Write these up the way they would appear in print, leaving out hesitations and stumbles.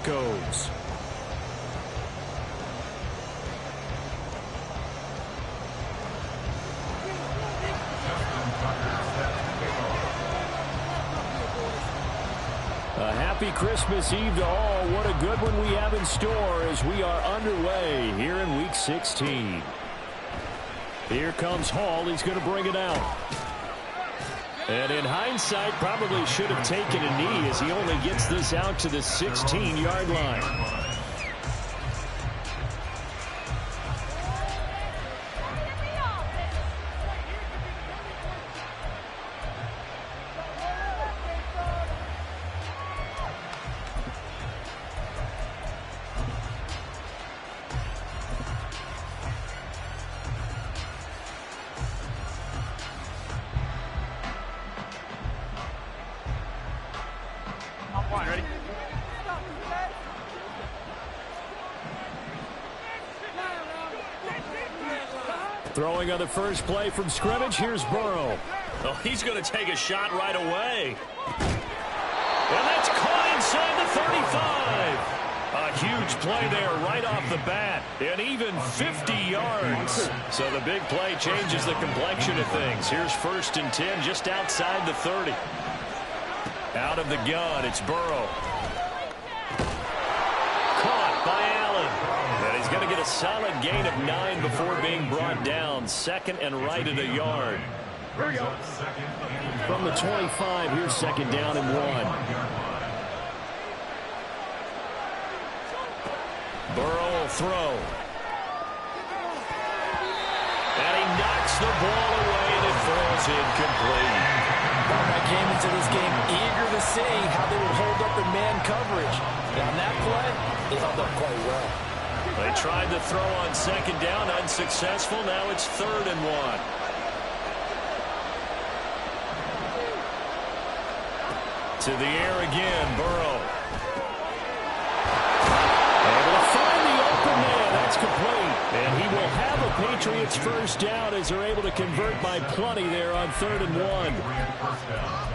Broncos. A happy Christmas Eve to all. What a good one we have in store as we are underway here in Week 16. Here comes Hall. He's going to bring it out. And in hindsight, probably should have taken a knee as he only gets this out to the 16-yard line. Throwing on the first play from scrimmage, here's Burrow. Oh, he's going to take a shot right away. And that's caught inside the 35. A huge play there right off the bat. And even 50 yards. So the big play changes the complexion of things. Here's 1st and 10 just outside the 30. Out of the gun, it's Burrow. Caught by Allen. And he's going to get a solid gain of 9 before being brought down. 2nd and right at a yard. From the 25, here's 2nd down and 1. Burrow will throw. And he knocks the ball away, and it falls incomplete. I came into this game eager to see how they would hold up in man coverage. And on that play, they held up quite well. They tried to throw on 2nd down, unsuccessful. Now it's 3rd and 1. To the air again, Burrow. Able to find the open man. That's complete. And he will have a Patriots first down as they're able to convert by plenty there on 3rd and 1.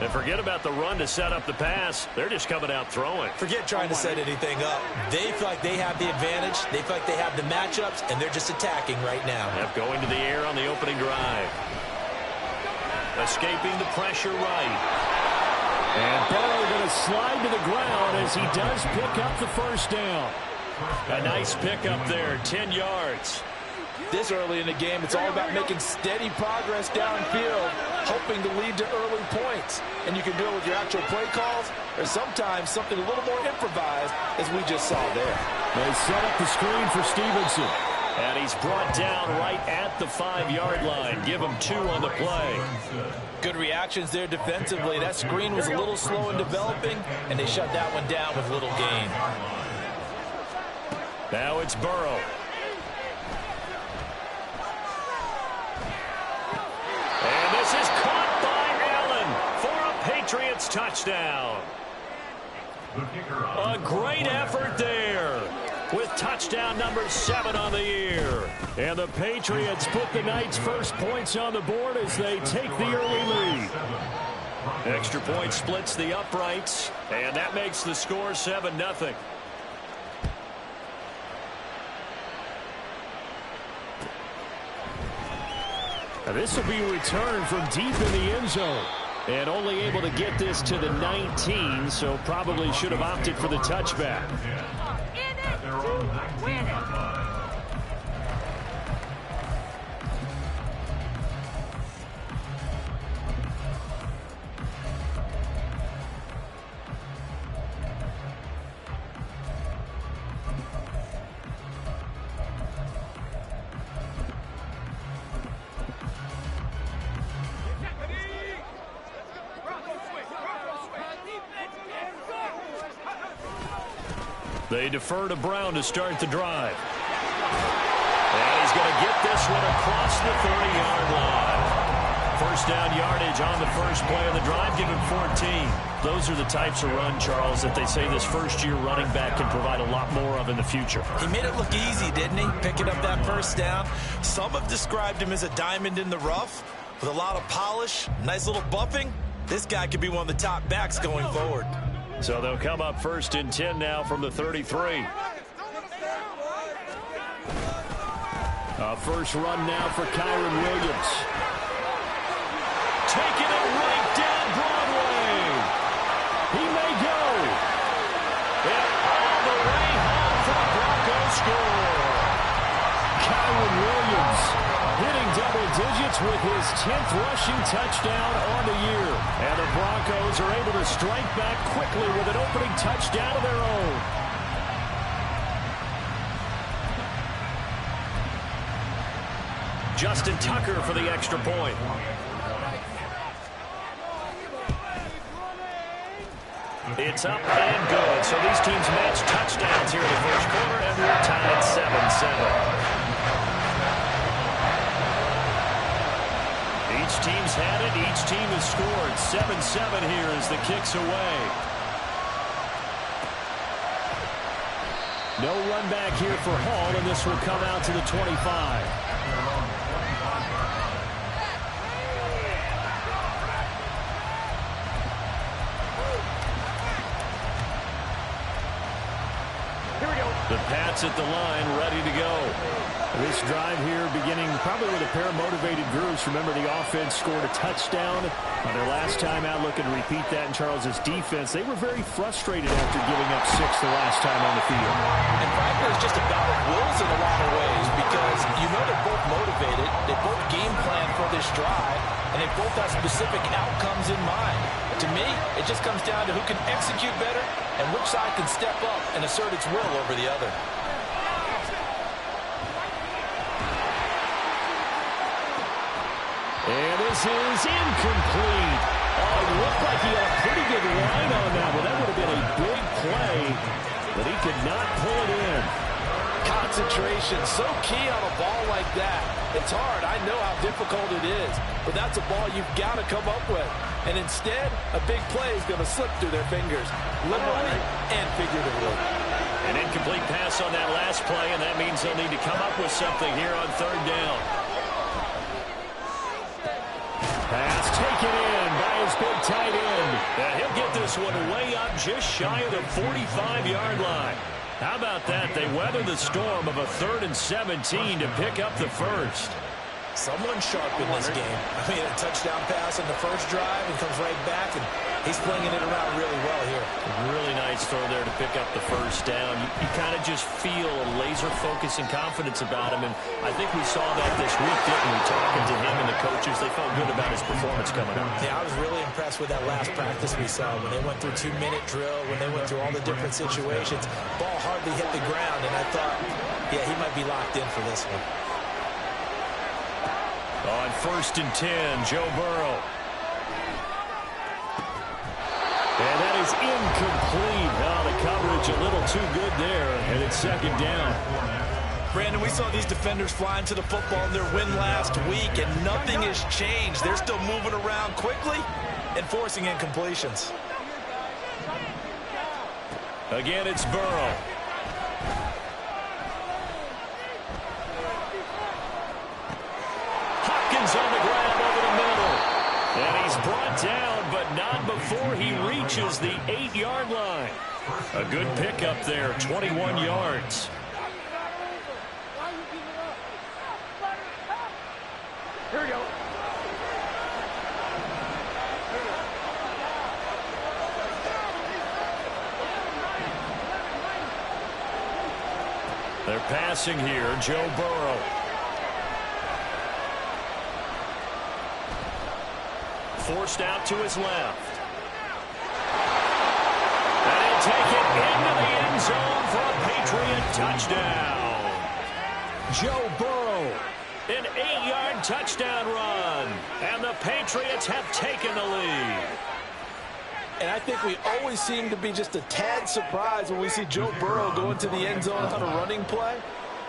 And forget about the run to set up the pass. They're just coming out throwing. Forget trying to set anything up. They feel like they have the advantage. They feel like they have the matchups, and they're just attacking right now. Yep, going to the air on the opening drive. Escaping the pressure right. And Burrow going to slide to the ground as he does pick up the first down. A nice pickup there, 10 yards. This early in the game, it's all about making steady progress downfield, hoping to lead to early points. And you can do it with your actual play calls, or sometimes something a little more improvised, as we just saw there. They set up the screen for Stevenson. And he's brought down right at the 5-yard line. Give him 2 on the play. Good reactions there defensively. That screen was a little slow in developing, and they shut that one down with little gain. Now it's Burrow. And this is caught by Allen for a Patriots touchdown. A great effort there with touchdown number 7 on the year. And the Patriots put the night's first points on the board as they take the early lead. Extra point splits the uprights, and that makes the score 7-0. This will be returned from deep in the end zone. And only able to get this to the 19, so probably should have opted for the touchback. In it to win it. They defer to Brown to start the drive. And he's going to get this one across the 30-yard line. First down yardage on the first play of the drive, give him 14. Those are the types of run, Charles, that they say this first-year running back can provide a lot more of in the future. He made it look easy, didn't he? Picking up that first down. Some have described him as a diamond in the rough with a lot of polish, nice little bumping. This guy could be one of the top backs going forward. So they'll come up 1st and 10 now from the 33. First run now for Kyron Williams. Taking it right down Broadway. He may go. And all the way home for the Broncos score. Kyron Williams hitting double digits with his 10th rushing touchdown on the year. And the Broncos are able to strike back quickly with an opening touchdown of their own. Justin Tucker for the extra point. It's up and good. So these teams match touchdowns here in the first quarter, and we're tied 7-7. Each team's had it. Each team has scored. 7-7 here as the kick's away. No run back here for Hall, and this will come out to the 25. The Pats at the line, ready to go. This drive here beginning probably with a pair of motivated groups. Remember, the offense scored a touchdown on their last time out. Looking to repeat that in Charles's defense. They were very frustrated after giving up 6 the last time on the field. And frankly, it's just a battle of wills in a lot of ways because you know they're both motivated. They both game plan for this drive, and they both have specific outcomes in mind. To me, it just comes down to who can execute better and which side can step up and assert its will over the other. And this is incomplete. Oh, it looked like he had a pretty good line on that one. That would have been a big play, but he could not pull it in. Concentration, so key on a ball like that. It's hard. I know how difficult it is, but that's a ball you've got to come up with. And instead, a big play is going to slip through their fingers, literally and figuratively. An incomplete pass on that last play, and that means they'll need to come up with something here on 3rd down. Pass taken in by his big tight end. And he'll get this one way up just shy of the 45-yard line. How about that? They weather the storm of a 3rd and 17 to pick up the first. Someone sharp in this game. I mean, a touchdown pass on the first drive and comes right back, and he's flinging it around really well here. Really nice throw there to pick up the first down. You kind of just feel a laser focus and confidence about him, and I think we saw that this week, didn't we? Talking to him and the coaches, they felt good about his performance coming up. Yeah, I was really impressed with that last practice we saw when they went through 2-minute drill, when they went through all the different situations. Ball hardly hit the ground, and I thought, yeah, he might be locked in for this one. On 1st and 10, Joe Burrow. And that is incomplete. Oh, the coverage a little too good there, and it's 2nd down. Brandon, we saw these defenders flying to the football in their win last week, and nothing has changed. They're still moving around quickly and forcing incompletions. Again, it's Burrow. On the ground over the middle. And he's brought down, but not before he reaches the 8-yard line. A good pickup there, 21 yards. Here we go. They're passing here, Joe Burrow. Forced out to his left. And he'll take it into the end zone for a Patriot touchdown. Joe Burrow, an 8-yard touchdown run. And the Patriots have taken the lead. And I think we always seem to be just a tad surprised when we see Joe Burrow go into the end zone on a running play.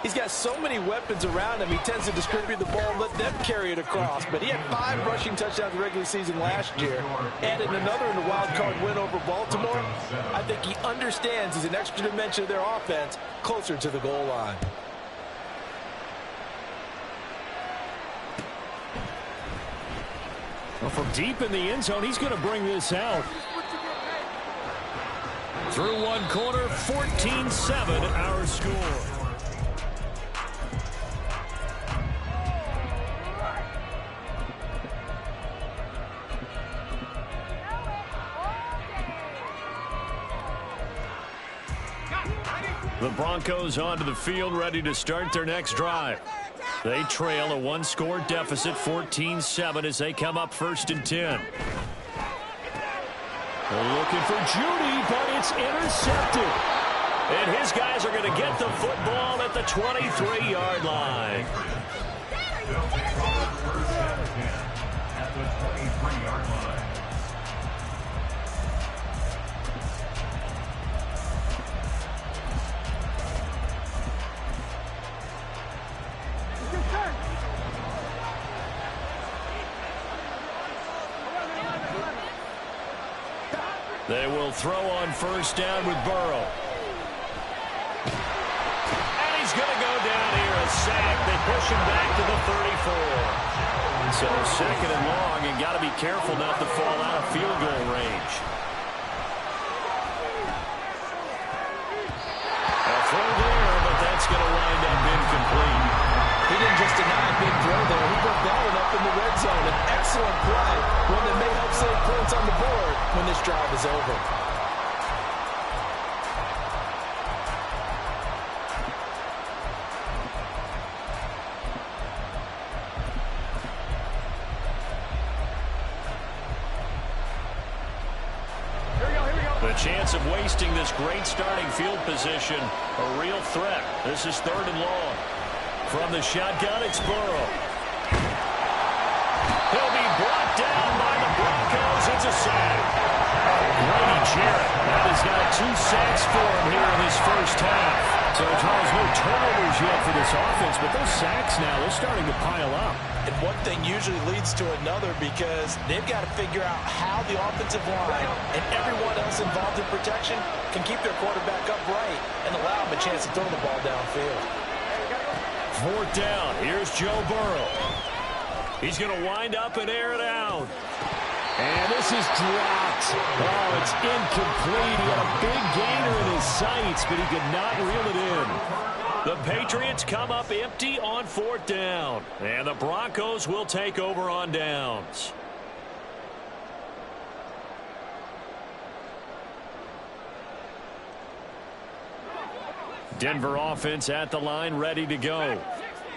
He's got so many weapons around him. He tends to distribute the ball and let them carry it across. But he had 5 rushing touchdowns in the regular season last year. Added another in the wild card win over Baltimore. I think he understands he's an extra dimension of their offense closer to the goal line. Well, from deep in the end zone, he's going to bring this out. Through one quarter, 14-7 our score. The Broncos onto the field, ready to start their next drive. They trail a one-score deficit, 14-7, as they come up 1st and 10. They're looking for Judy, but it's intercepted. And his guys are going to get the football at the 23-yard line. At the 23-yard line. They will throw on 1st down with Burrow. And he's going to go down here, a sack. They push him back to the 34. So 2nd and long, and got to be careful not to fall out of field goal range. A throw there, but that's going to wind up incomplete. He didn't just deny a big throw there. He put that one up in the red zone. An excellent play, one that may help save points on the board when this drive is over. The chance of wasting this great starting field position, a real threat. This is 3rd and long. From the shotgun, it's Burrow. He'll be brought down by the Broncos. It's a sack. Grady Jarrett. That has got 2 sacks for him here in his first half. So, Charles, no turnovers yet for this offense, but those sacks now, they're starting to pile up. And one thing usually leads to another because they've got to figure out how the offensive line and everyone else involved in protection can keep their quarterback upright and allow him a chance to throw the ball downfield. 4th down. Here's Joe Burrow. He's going to wind up and air it out. And this is dropped. Oh, it's incomplete. He had a big gainer in his sights, but he could not reel it in. The Patriots come up empty on 4th down. And the Broncos will take over on downs. Denver offense at the line, ready to go.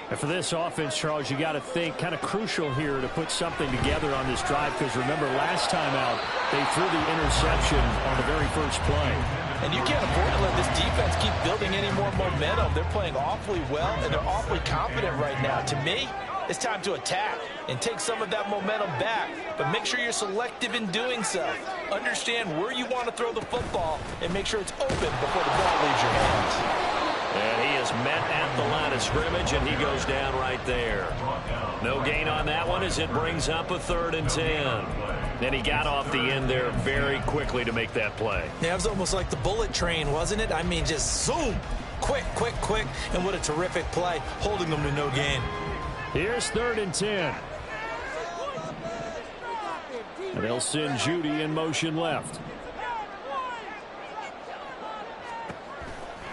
And for this offense, Charles, you got to think kind of crucial here to put something together on this drive, because remember last time out they threw the interception on the very first play. And you can't afford to let this defense keep building any more momentum. They're playing awfully well, and they're awfully confident right now. To me, it's time to attack and take some of that momentum back, but make sure you're selective in doing so. Understand where you want to throw the football and make sure it's open before the ball leaves your hands. And he is met at the line of scrimmage, and he goes down right there. No gain on that one as it brings up a 3rd and 10. And he got off the end there very quickly to make that play. Yeah, it was almost like the bullet train, wasn't it? I mean, just zoom. Quick, quick, quick. And what a terrific play, holding them to no gain. Here's 3rd and 10. And they'll send Judy in motion left.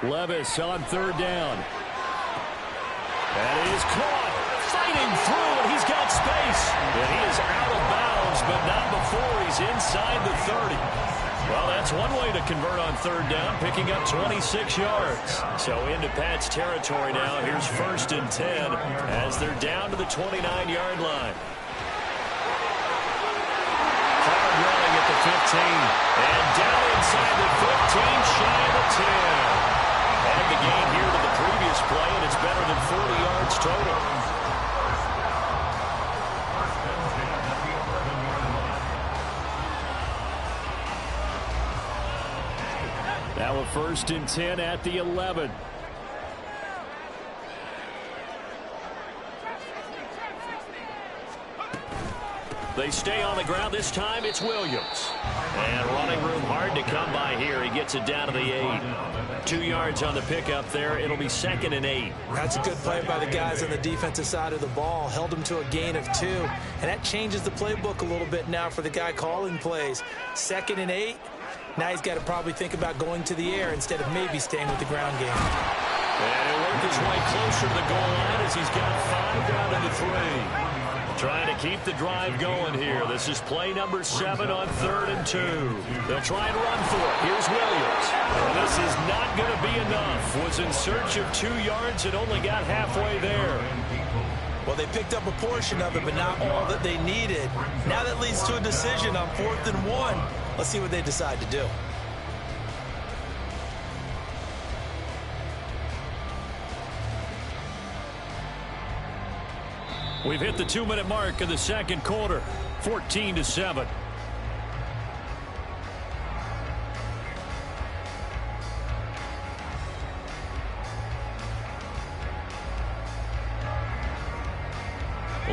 Levis on 3rd down. And he is caught, fighting through, and he's got space. And he is out of bounds, but not before he's inside the 30. Well, that's one way to convert on 3rd down, picking up 26 yards. So into Pat's territory now. Here's 1st and 10 as they're down to the 29-yard line. Hard running at the 15. And down inside the 15, shy of the 10. Add the gain here to the previous play, and it's better than 40 yards total. Now a 1st and 10 at the 11. They stay on the ground. This time it's Williams. And running room hard to come by here. He gets it down to the 8. 2 yards on the pickup there. It'll be 2nd and 8. That's a good play by the guys on the defensive side of the ball. Held him to a gain of 2. And that changes the playbook a little bit now for the guy calling plays. 2nd and 8. Now he's got to probably think about going to the air instead of maybe staying with the ground game. And he'll work his way closer to the goal line as he's got 5 down into 3. Trying to keep the drive going here. This is play number 7 on 3rd and 2. They'll try and run for it. Here's Williams. And this is not going to be enough. Was in search of 2 yards and only got halfway there. Well, they picked up a portion of it, but not all that they needed. Now that leads to a decision on 4th and 1. Let's see what they decide to do. We've hit the 2-minute mark of the second quarter, 14-7.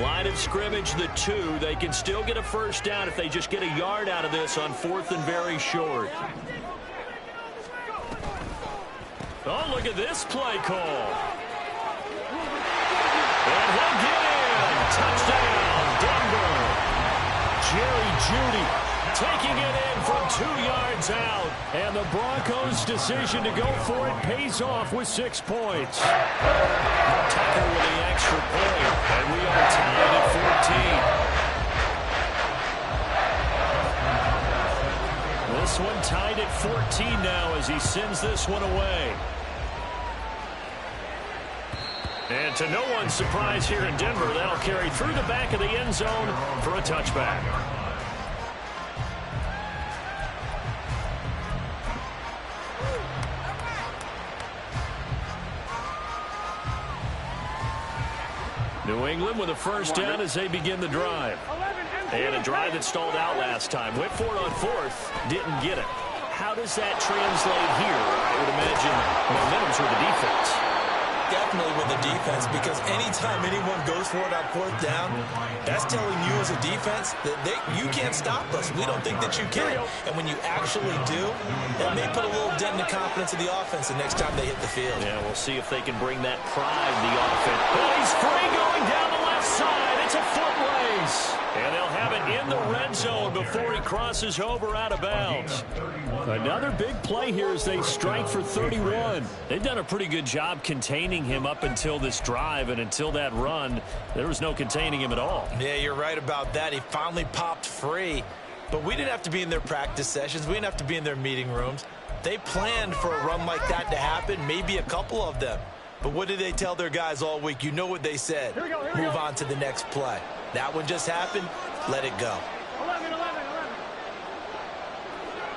Line of scrimmage, the 2. They can still get a first down if they just get a yard out of this on 4th and very short. Oh, look at this play call. And he'll get in. Touchdown, Denver. Jerry Jeudy taking it in from 2 yards out. And the Broncos' decision to go for it pays off with 6 points. Tucker with the extra point. And we are tied at 14. This one tied at 14 now as he sends this one away. And to no one's surprise here in Denver, that'll carry through the back of the end zone for a touchback. New England with a first down as they begin the drive. And a drive that stalled out last time. Went for it on 4th, didn't get it. How does that translate here? I would imagine momentum's with the defense. Definitely with the defense, because anytime anyone goes for it on 4th down, that's telling you as a defense that you can't stop us. We don't think that you can. And when you actually do, it may put a little dent in the confidence of the offense the next time they hit the field. Yeah, we'll see if they can bring that pride to the offense. But he's free going down the left side. It's a foot race. And they'll have it in the red zone before he crosses over out of bounds. Another big play here as they strike for 31. They've done a pretty good job containing him up until this drive, and until that run, there was no containing him at all. Yeah, you're right about that. He finally popped free. But we didn't have to be in their practice sessions. We didn't have to be in their meeting rooms. They planned for a run like that to happen, maybe a couple of them. But what did they tell their guys all week? You know what they said. Move on to the next play. That one just happened. Let it go. 11.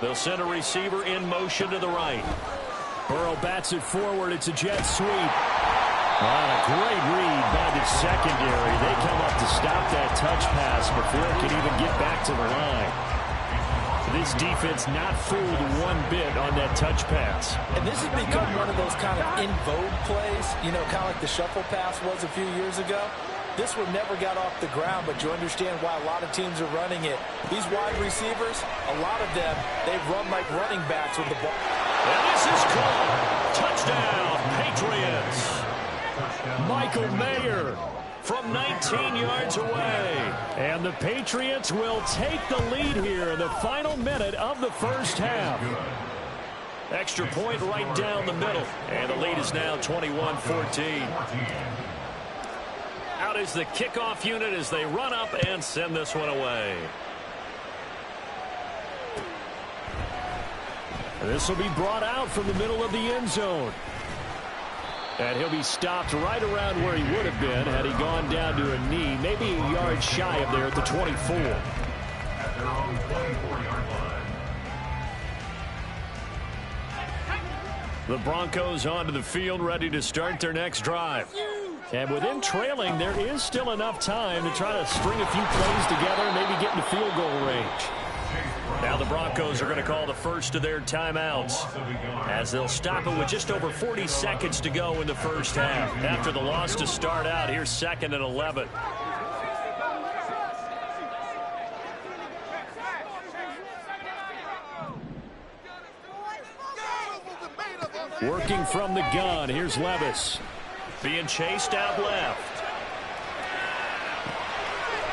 They'll send a receiver in motion to the right. Burrow bats it forward. It's a jet sweep. A great read by the secondary. They come up to stop that touch pass before it can even get back to the line. This defense not fooled one bit on that touch pass. And this has become one of those kind of in vogue plays, you know, kind of like the shuffle pass was a few years ago. This one never got off the ground, but you understand why a lot of teams are running it. These wide receivers, a lot of them, they run like running backs with the ball. And this is called touchdown, Patriots. Michael Mayer from 19 yards away. And the Patriots will take the lead here in the final minute of the first half. Extra point right down the middle. And the lead is now 21-14. Out is the kickoff unit as they run up and send this one away. This will be brought out from the middle of the end zone. And he'll be stopped right around where he would have been had he gone down to a knee, maybe a yard shy of there at the 24. At their own 24-yard line. The Broncos onto the field, ready to start their next drive. And with them trailing, there is still enough time to try to string a few plays together and maybe get into field goal range. Now the Broncos are going to call the first of their timeouts as they'll stop it with just over 40 seconds to go in the first half. After the loss to start out, here's 2nd and 11. Working from the gun, here's Levis. Being chased out left.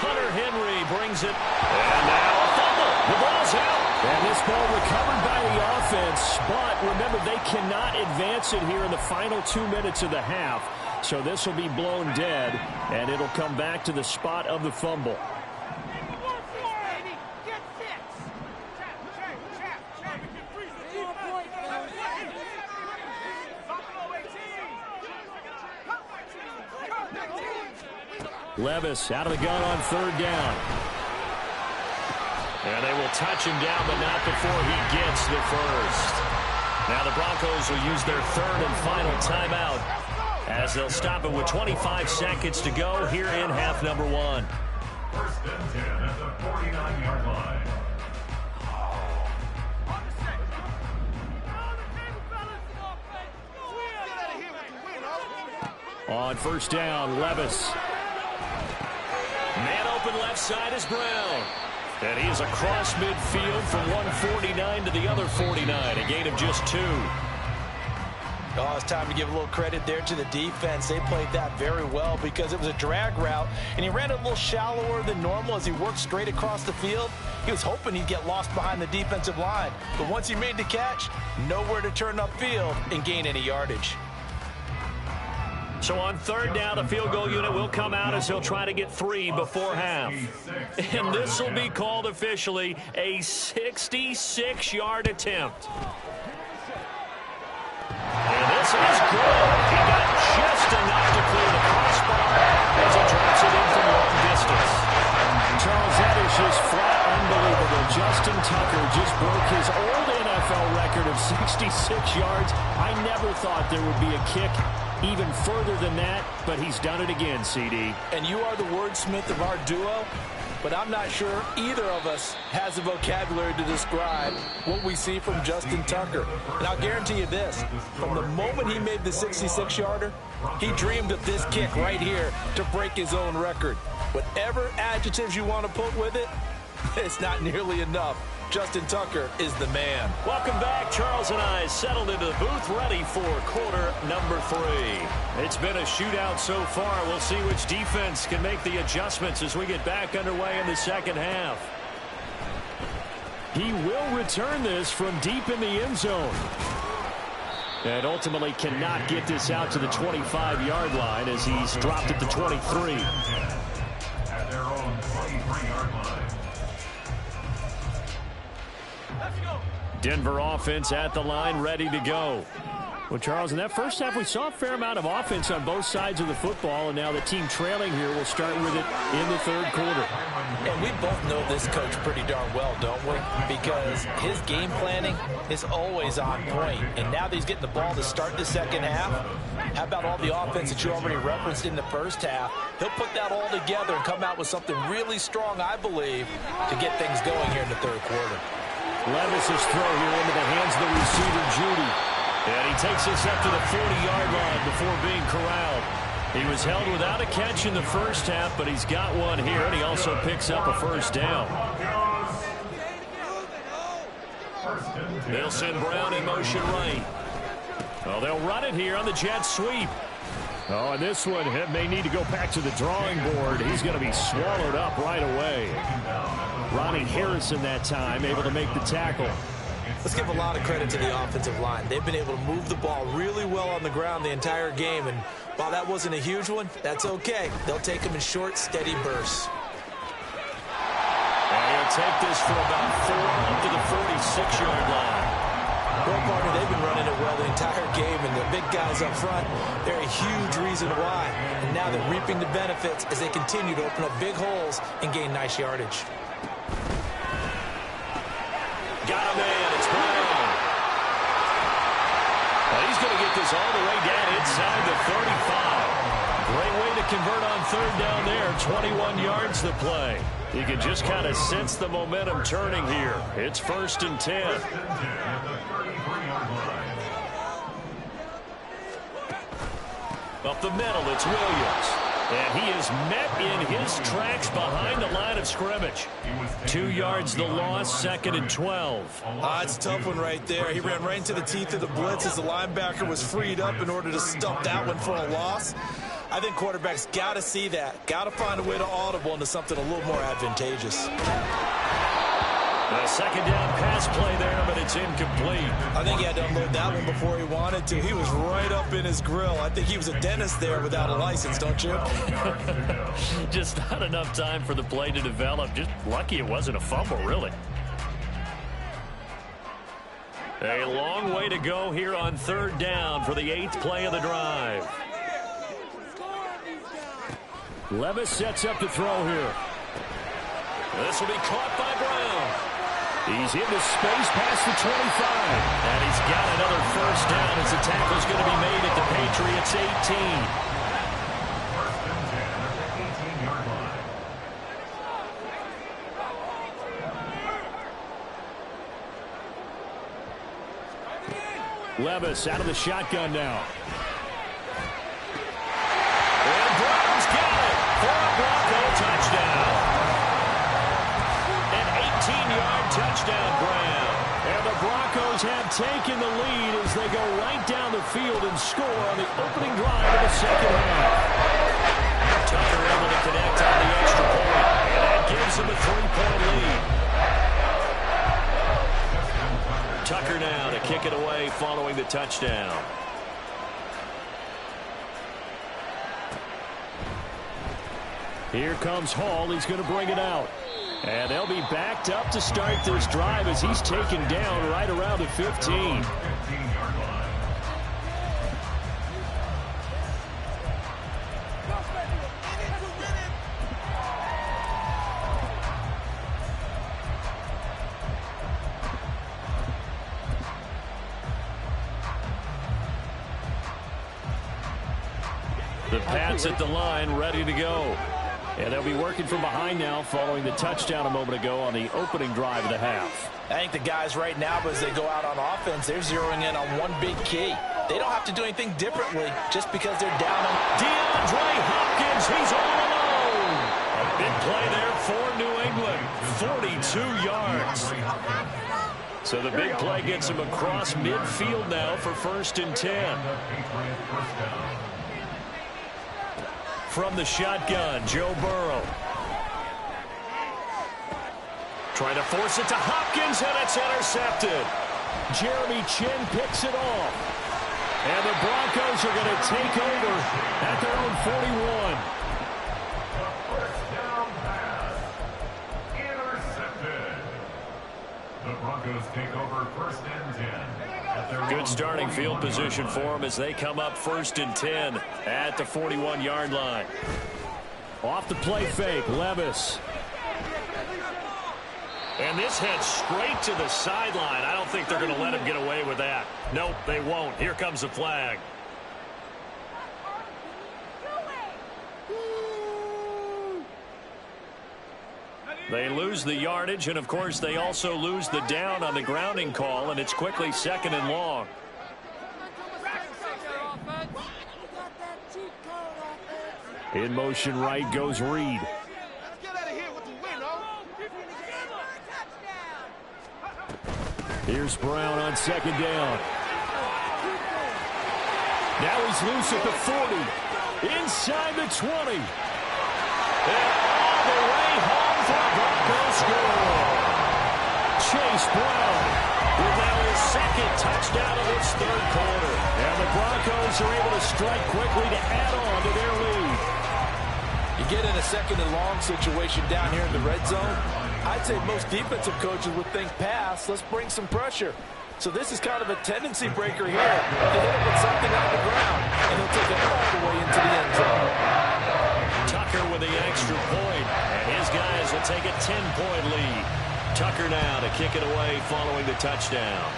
Hunter Henry brings it. And now a fumble. The ball's out. And this ball recovered by the offense, but remember, they cannot advance it here in the final 2 minutes of the half. So this will be blown dead, and it'll come back to the spot of the fumble. Levis out of the gun on third down. And they will touch him down, but not before he gets the first. Now the Broncos will use their third and final timeout as they'll stop it with 25 seconds to go here in half number 1. First and 10 at the 49-yard line. On first down, Levis. Man open left side is Brown. And he is across midfield from 149 to the other 49, a gain of just 2. Oh, it's time to give a little credit there to the defense. They played that very well because it was a drag route, and he ran it a little shallower than normal as he worked straight across the field. He was hoping he'd get lost behind the defensive line, but once he made the catch, nowhere to turn upfield and gain any yardage. So on third down, the field goal unit will come out as he'll try to get 3 before half. And this will be called officially a 66-yard attempt. And this is good. He got just enough to clear the crossbar as he drops it in from long distance. Charles, that is just flat unbelievable. Justin Tucker just broke his old NFL record of 66 yards. I never thought there would be a kick even further than that, but he's done it again, CD. And you are the wordsmith of our duo, but I'm not sure either of us has the vocabulary to describe what we see from Justin Tucker. And I'll guarantee you this, from the moment he made the 66-yarder, he dreamed of this kick right here to break his own record. Whatever adjectives you want to put with it, it's not nearly enough. Justin Tucker is the man. Welcome back. Charles and I settled into the booth, ready for quarter number 3. It's been a shootout so far. We'll see which defense can make the adjustments as we get back underway in the second half. He will return this from deep in the end zone. And ultimately cannot get this out to the 25-yard line as he's dropped at the 23. At their own 23-yard line. Denver offense at the line, ready to go. Well, Charles, in that first half, we saw a fair amount of offense on both sides of the football, and now the team trailing here will start with it in the third quarter. And we both know this coach pretty darn well, don't we? Because his game planning is always on point. And now that he's getting the ball to start the second half, how about all the offense that you already referenced in the first half? He'll put that all together and come out with something really strong, I believe, to get things going here in the third quarter. Levis's throw here into the hands of the receiver, Judy. And he takes this up to the 40-yard line before being corralled. He was held without a catch in the first half, but he's got one here, and he also picks up a first down. They'll send Brown in motion right. Well, they'll run it here on the jet sweep. Oh, and this one may need to go back to the drawing board. He's going to be swallowed up right away. Ronnie Harrison that time able to make the tackle. Let's give a lot of credit to the offensive line. They've been able to move the ball really well on the ground the entire game, and while that wasn't a huge one, that's okay. They'll take them in short, steady bursts. And he'll take this for about 4 up to the 46-yard line. Well, partner, they've been running it well the entire game, and the big guys up front, they're a huge reason why. And now they're reaping the benefits as they continue to open up big holes and gain nice yardage. Got a man. It's Brown. Well, he's going to get this all the way down inside the 35. Great way to convert on third down there. 21 yards to play. You can just kind of sense the momentum turning here. It's 1st and 10. Up the middle, it's Williams. And he is met in his tracks behind the line of scrimmage. 2 yards the loss, 2nd and 12. It's a tough one right there. He ran right into the teeth of the blitz as the linebacker was freed up in order to stop that one for a loss. I think quarterbacks got to see that. Got to find a way to audible into something a little more advantageous. A second down pass play there, but it's incomplete. I think he had to unload that one before he wanted to. He was right up in his grill. I think he was a dentist there without a license, don't you? Just not enough time for the play to develop. Just lucky it wasn't a fumble, really. A long way to go here on third down for the 8th play of the drive. Levis sets up to throw here. This will be caught by Brown. He's into space past the 25. And he's got another first down as the tackle's going to be made at the Patriots' 18. First and 10 at the 18-yard line. Levis out of the shotgun now. And Brown's got it for a Bronco touchdown. An 18-yard touchdown, Brown. And the Broncos have taken the lead as they go right down the field and score on the opening drive of the second half. Tucker able to connect on the extra point, and that gives them a 3-point lead. Tucker now to kick it away following the touchdown. Here comes Hall. He's going to bring it out. And they'll be backed up to start this drive as he's taken down right around the 15. 15-yard line. The Pats at the line, ready to go. And they'll be working from behind now following the touchdown a moment ago on the opening drive of the half. I think the guys right now, as they go out on offense, they're zeroing in on one big key. They don't have to do anything differently just because they're down on DeAndre Hopkins, he's all alone. A big play there for New England, 42 yards. So the big play gets him across midfield now for 1st and 10. From the shotgun, Joe Burrow. Trying to force it to Hopkins, and it's intercepted. Jeremy Chin picks it off. And the Broncos are going to take over at their own 41. First down pass. Intercepted. The Broncos take over 1st and 10. at their own Good starting 41 field position yard for line. them as they come up 1st and 10 at the 41-yard line. Off the play fake, Levis. And this heads straight to the sideline. I don't think they're going to let him get away with that. Nope, they won't. Here comes the flag. They lose the yardage, and, of course, they also lose the down on the grounding call, and it's quickly 2nd and long. In motion right goes Reed. Here's Brown on 2nd down. Now he's loose at the 40. Inside the 20. And all the way home for a Broncos score. Chase Brown With now his 2nd touchdown of this 3rd quarter. and the Broncos are able to strike quickly to add on to their lead. You get in a 2nd and long situation down here in the red zone. I'd say most defensive coaches would think pass. Let's bring some pressure. So this is kind of a tendency breaker here. They hit it with something on the ground, and he'll take it all the way into the end zone. Tucker with the extra point, and his guys will take a 10-point lead. Tucker now to kick it away following the touchdown.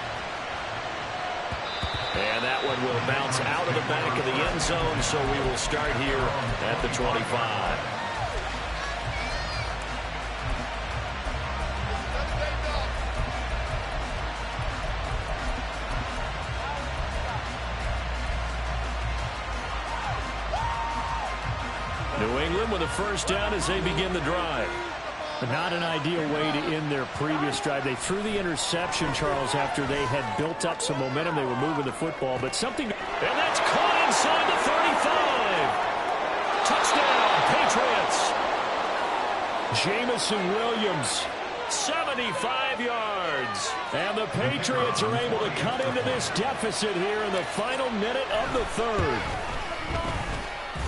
And that one will bounce out of the back of the end zone, so we will start here at the 25. New England with a 1st down as they begin the drive. But not an ideal way to end their previous drive. They threw the interception, Charles, after they had built up some momentum. They were moving the football, but something... And that's caught inside the 35. Touchdown, Patriots. Jamison Williams 75 yards. And the Patriots are able to cut into this deficit here in the final minute of the third.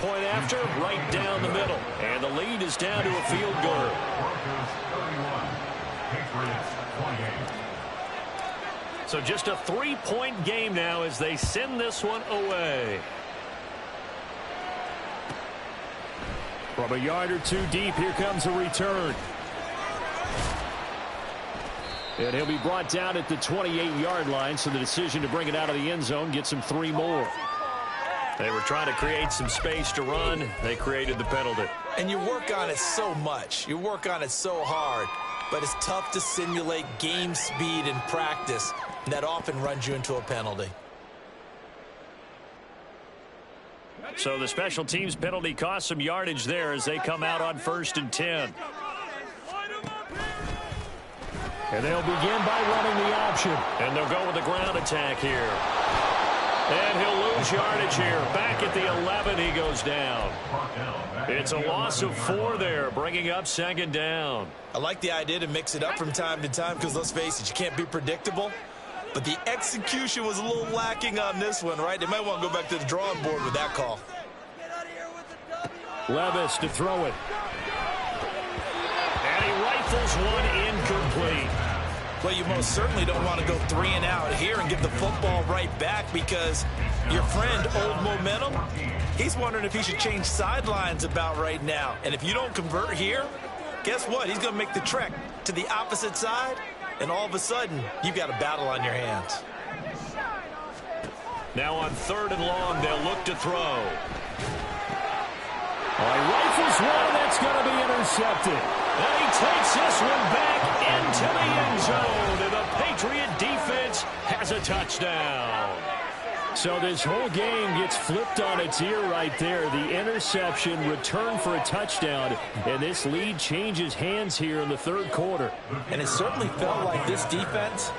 Point after, right down the middle. And the lead is down to a field goal. Broncos 31, Patriots 28. So just a 3-point game now as they send this one away. From a yard or two deep, here comes a return. And he'll be brought down at the 28-yard line, so the decision to bring it out of the end zone gets him 3 more. They were trying to create some space to run. They created the penalty. And you work on it so much. You work on it so hard. But it's tough to simulate game speed in practice. And that often runs you into a penalty. So the special teams penalty cost some yardage there as they come out on 1st and 10. And they'll begin by running the option. And they'll go with the ground attack here. And he'll lose yardage here. Back at the 11, he goes down. It's a loss of 4 there, bringing up 2nd down. I like the idea to mix it up from time to time because, let's face it, you can't be predictable. But the execution was a little lacking on this one, right? They might want to go back to the drawing board with that call. Levis to throw it. And he rifles one incomplete. Well, you most certainly don't want to go 3 and out here and give the football right back because your friend, Old Momentum, he's wondering if he should change sidelines about right now. And if you don't convert here, guess what? He's going to make the trek to the opposite side, and all of a sudden, you've got a battle on your hands. Now on 3rd and long, they'll look to throw. He rifles one, that's going to be intercepted. And he takes this one back into the end zone. And the Patriot defense has a touchdown. So this whole game gets flipped on its ear right there. The interception, return for a touchdown. And this lead changes hands here in the 3rd quarter. And it certainly felt like this defense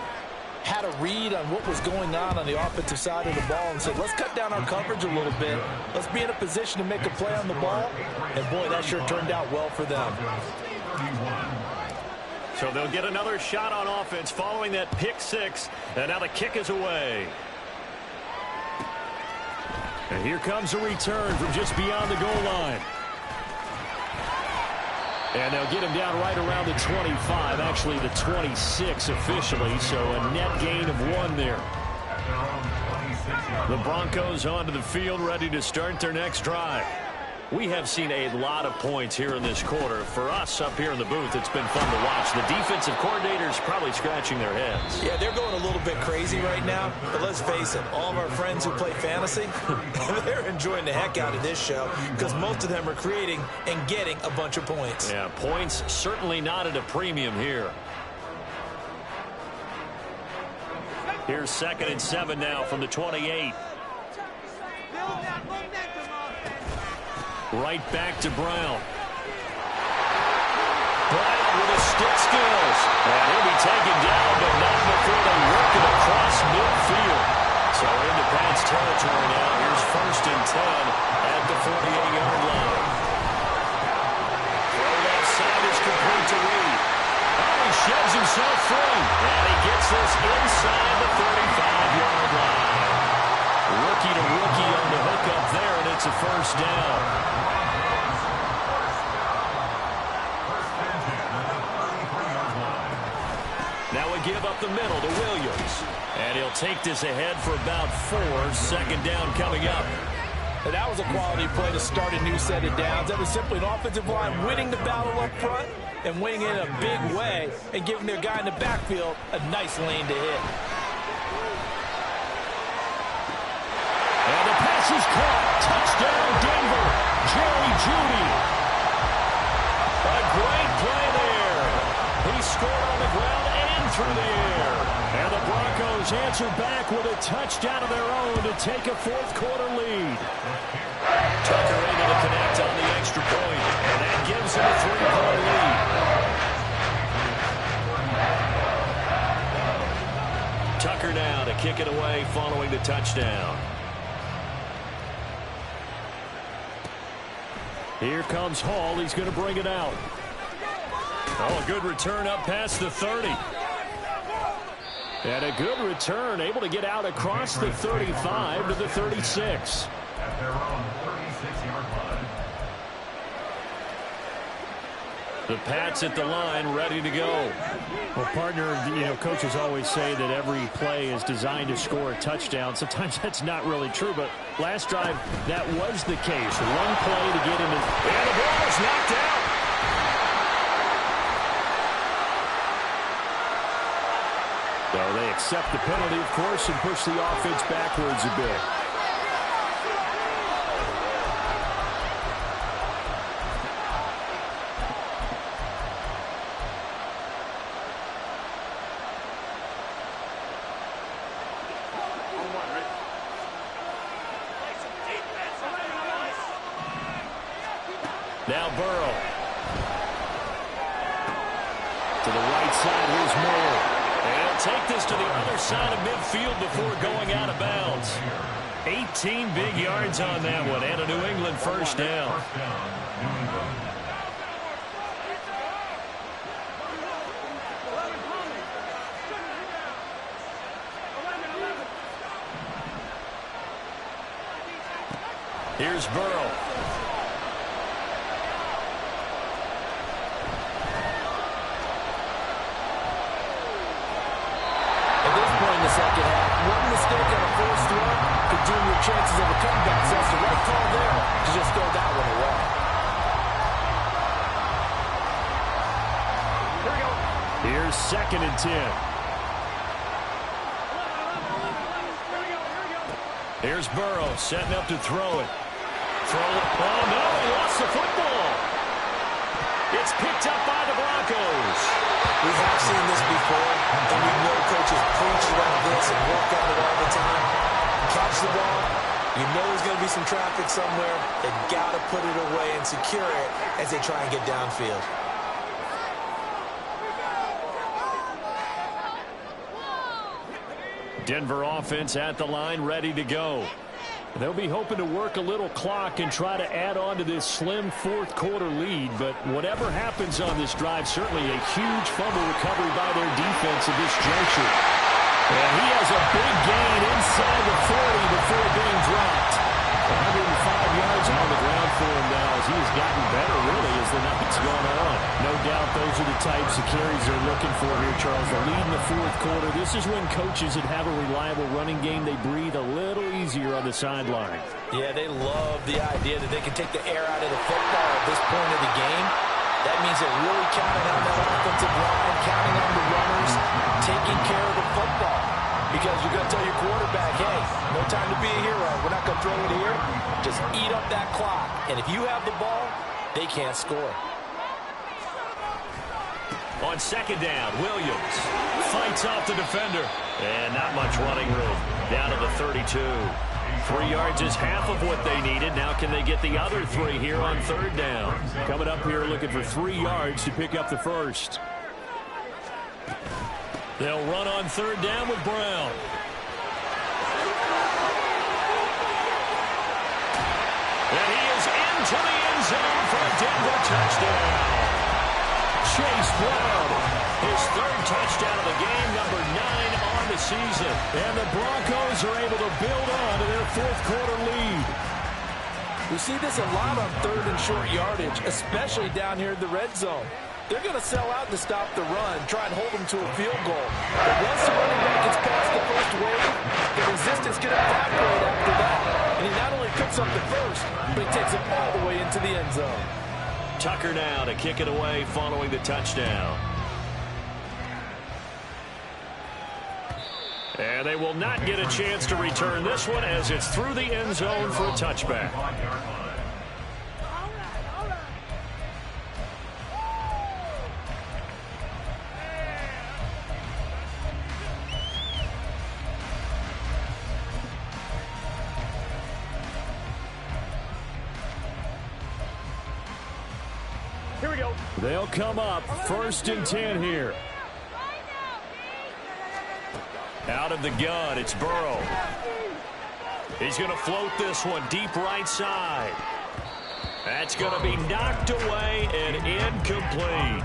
had a read on what was going on the offensive side of the ball and said, let's cut down our coverage a little bit. Let's be in a position to make a play on the ball. And, boy, that sure turned out well for them. So they'll get another shot on offense following that pick 6. And now the kick is away. And here comes a return from just beyond the goal line. And they'll get him down right around the 25, actually the 26 officially, so a net gain of 1 there. The Broncos onto the field, ready to start their next drive. We have seen a lot of points here in this quarter. For us up here in the booth, it's been fun to watch. The defensive coordinators probably scratching their heads. Yeah, they're going a little bit crazy right now. But let's face it, all of our friends who play fantasy, they're enjoying the heck out of this show because most of them are creating and getting a bunch of points. Yeah, points certainly not at a premium here. Here's 2nd and 7 now from the 28. Right back to Brown. Brown with his stick skills. And he'll be taken down, but not before they work it across midfield. So into Pats territory now. Here's 1st and 10 at the 48-yard line. Throw left side is complete to Reed. And he shoves himself free. And he gets this inside the 35-yard line. Rookie to rookie on the hookup there, and it's a 1st down. Now we give up the middle to Williams. And he'll take this ahead for about 4. 2nd down coming up. And that was a quality play to start a new set of downs. That was simply an offensive line winning the battle up front and winning it in a big way and giving their guy in the backfield a nice lane to hit. And the pass is caught. Touchdown, Denver. Jerry Jeudy. A great play there. He scored on the ground and through the air. And the Broncos answer back with a touchdown of their own to take a 4th quarter lead. Tucker able to connect on the extra point, and that gives him a 3-point lead. Tucker now to kick it away following the touchdown. Here comes Hall. He's going to bring it out. Oh, a good return up past the 30. And a good return, able to get out across the 35 to the 36. At their own 36-yard line. The Pats at the line, ready to go. Well, partner, coaches always say that every play is designed to score a touchdown. Sometimes that's not really true, but last drive, that was the case. One play to get into... And the ball is knocked out. So they accept the penalty, of course, and push the offense backwards a bit. Now Burrow. To the right side, here's Moore. And he'll take this to the other side of midfield before going out of bounds. 18 big yards on that one, and a New England first down. Here's Burrow. The second half. One mistake on a first throw could doom your chances of a comeback. So it's the right call there to just throw that one away. Here we go. Here's 2nd and 10. Here's Burrow setting up to throw it. Oh, no, he lost the football. It's picked up by the Broncos. We have seen this before, and we know coaches preach like this and work at it all the time. Catch the ball. You know there's going to be some traffic somewhere. They've got to put it away and secure it as they try and get downfield. Denver offense at the line, ready to go. They'll be hoping to work a little clock and try to add on to this slim fourth-quarter lead. But whatever happens on this drive, certainly a huge fumble recovery by their defense at this juncture. And he has a big gain inside the 40 before being dropped. 105 yards on the ground for him now as he has gotten better, really, as the night's gone on. No doubt those are the types of carries they're looking for here, Charles. The lead in the fourth quarter. This is when coaches that have a reliable running game, they breathe a little easier on the sideline. Yeah, they love the idea that they can take the air out of the football at this point of the game. That means they're really counting on that offensive line, counting on the runners, taking care of the football. Because you're going to tell your quarterback, hey, no time to be a hero. We're not going to throw it here. Just eat up that clock. And if you have the ball, they can't score. On 2nd down, Williams fights off the defender. And not much running room. Down to the 32. 3 yards is half of what they needed. Now can they get the other 3 here on 3rd down? Coming up here looking for 3 yards to pick up the first. They'll run on 3rd down with Brown. And he is into the end zone for a Denver touchdown. Chase Brown, his 3rd touchdown of the game, number 9 on the season. And the Broncos are able to build on to their fourth-quarter lead. We see this a lot on 3rd and short yardage, especially down here in the red zone. They're going to sell out to stop the run, try and hold them to a field goal. But once the running back gets past the first wave, the resistance can evaporate after that. And he not only picks up the first, but he takes it all the way into the end zone. Tucker now to kick it away following the touchdown. And they will not get a chance to return this one as it's through the end zone for a touchback. Here we go. They'll come up 1st and 10 here. Out of the gun, it's Burrow. He's going to float this one deep right side. That's going to be knocked away and incomplete.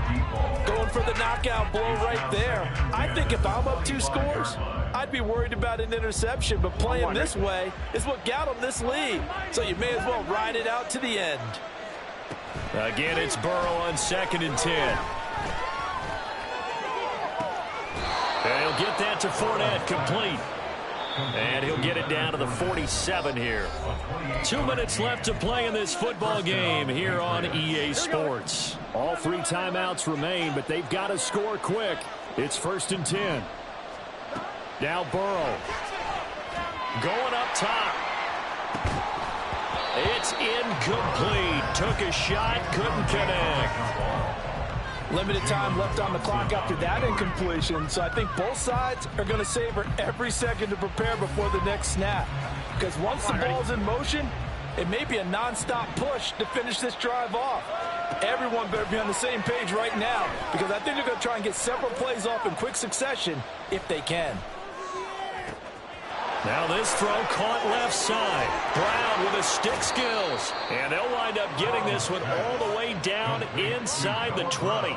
Going for the knockout blow right there. I think if I'm up 2 scores, I'd be worried about an interception, but playing this way is what got them this lead. So you may as well ride it out to the end. Again, it's Burrow on 2nd and 10. And he'll get that to Fournette, complete. And he'll get it down to the 47 here. 2 minutes left to play in this football game here on EA Sports. All 3 timeouts remain, but they've got to score quick. It's 1st and 10. Now Burrow. Going up top. It's incomplete. Took a shot, couldn't connect. Limited time left on the clock after that incompletion, so I think both sides are going to savor every second to prepare before the next snap. Because once the ball's in motion, it may be a nonstop push to finish this drive off. Everyone better be on the same page right now, because I think they're going to try and get several plays off in quick succession if they can. Now this throw caught left side. Brown with his stick skills. And they'll wind up getting this one all the way down inside the 20.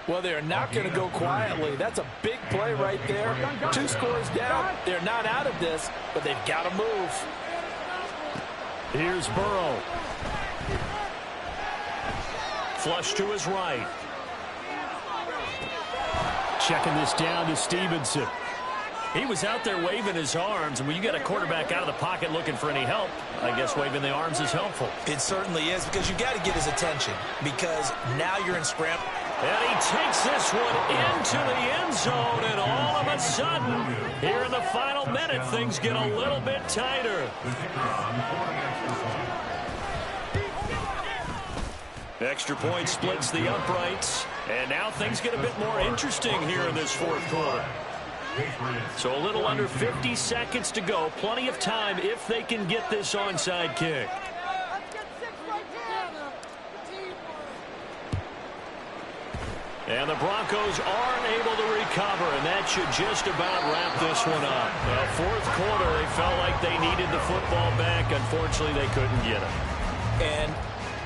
Well, they're not going to go quietly. That's a big play right there. 2 scores down. They're not out of this, but they've got to move. Here's Burrow. Flush to his right. Checking this down to Stevenson. He was out there waving his arms, and when you get a quarterback out of the pocket looking for any help, I guess waving the arms is helpful. It certainly is, because you got to get his attention, because now you're in scramble. And he takes this one into the end zone, and all of a sudden, here in the final minute, things get a little bit tighter. Extra point splits the uprights, and now things get a bit more interesting here in this 4th quarter. So a little under 50 seconds to go. Plenty of time if they can get this onside kick. And the Broncos aren't able to recover, and that should just about wrap this one up. Well, 4th quarter, they felt like they needed the football back. Unfortunately, they couldn't get it. And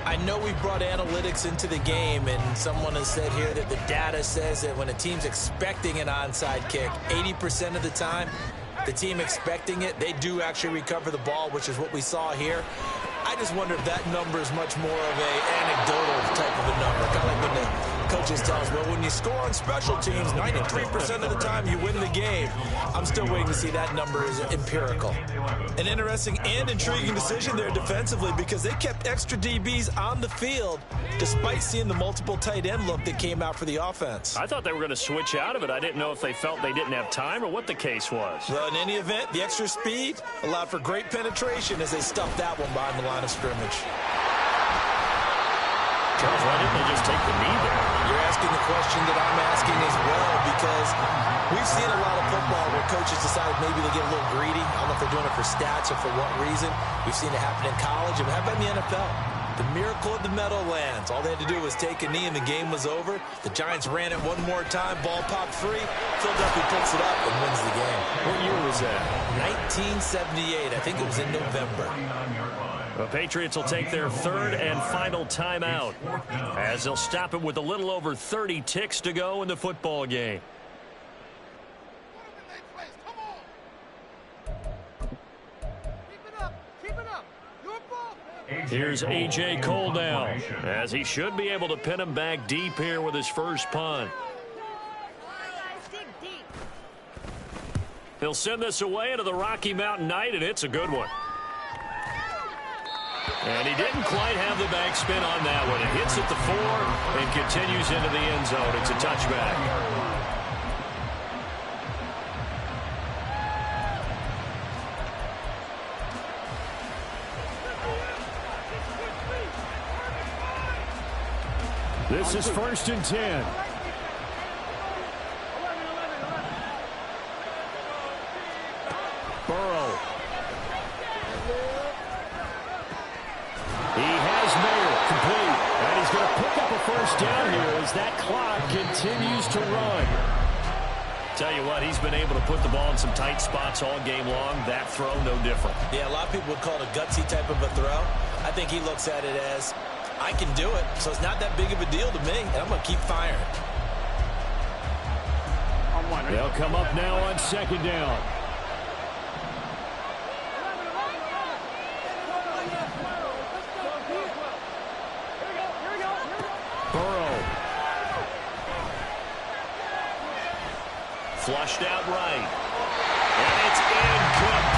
I know we brought analytics into the game, and someone has said here that the data says that when a team's expecting an onside kick, 80% of the time, the team expecting it, they do actually recover the ball, which is what we saw here. I just wonder if that number is much more of an anecdotal type of a number. Kind of like when the coaches tell us, well, when you score on special teams, 93% of the time you win the game. I'm still waiting to see that number is empirical. An interesting and intriguing decision there defensively, because they kept extra DBs on the field despite seeing the multiple tight end look that came out for the offense. I thought they were going to switch out of it. I didn't know if they felt they didn't have time or what the case was. Well, in any event, the extra speed allowed for great penetration as they stuffed that one behind the line of scrimmage. Charles, why didn't they just take the knee there? You're asking the question that I'm asking as well, because we've seen a lot of football where coaches decide maybe they get a little greedy. I don't know if they're doing it for stats or for what reason. We've seen it happen in college, and how about in the NFL? The miracle of the Meadowlands. All they had to do was take a knee, and the game was over. The Giants ran it one more time. Ball popped free. Philadelphia picks it up and wins the game. What year was that? 1978. I think it was in November. The Patriots will take their 3rd and final timeout, as they'll stop it with a little over 30 ticks to go in the football game. Here's A.J. Cole now, as he should be able to pin him back deep here with his first punt. He'll send this away into the Rocky Mountain Night, and it's a good one. And he didn't quite have the backspin on that one. It hits at the 4 and continues into the end zone. It's a touchback. This is 1st and 10. Burrow. He has made it complete. And he's going to pick up a first down here as that clock continues to run. Tell you what, he's been able to put the ball in some tight spots all game long. That throw, no different. Yeah, a lot of people would call it a gutsy type of a throw. I think he looks at it as, I can do it, so it's not that big of a deal to me, and I'm going to keep firing. They'll come up now on second down. Burrow. Flushed out right. And it's incomplete.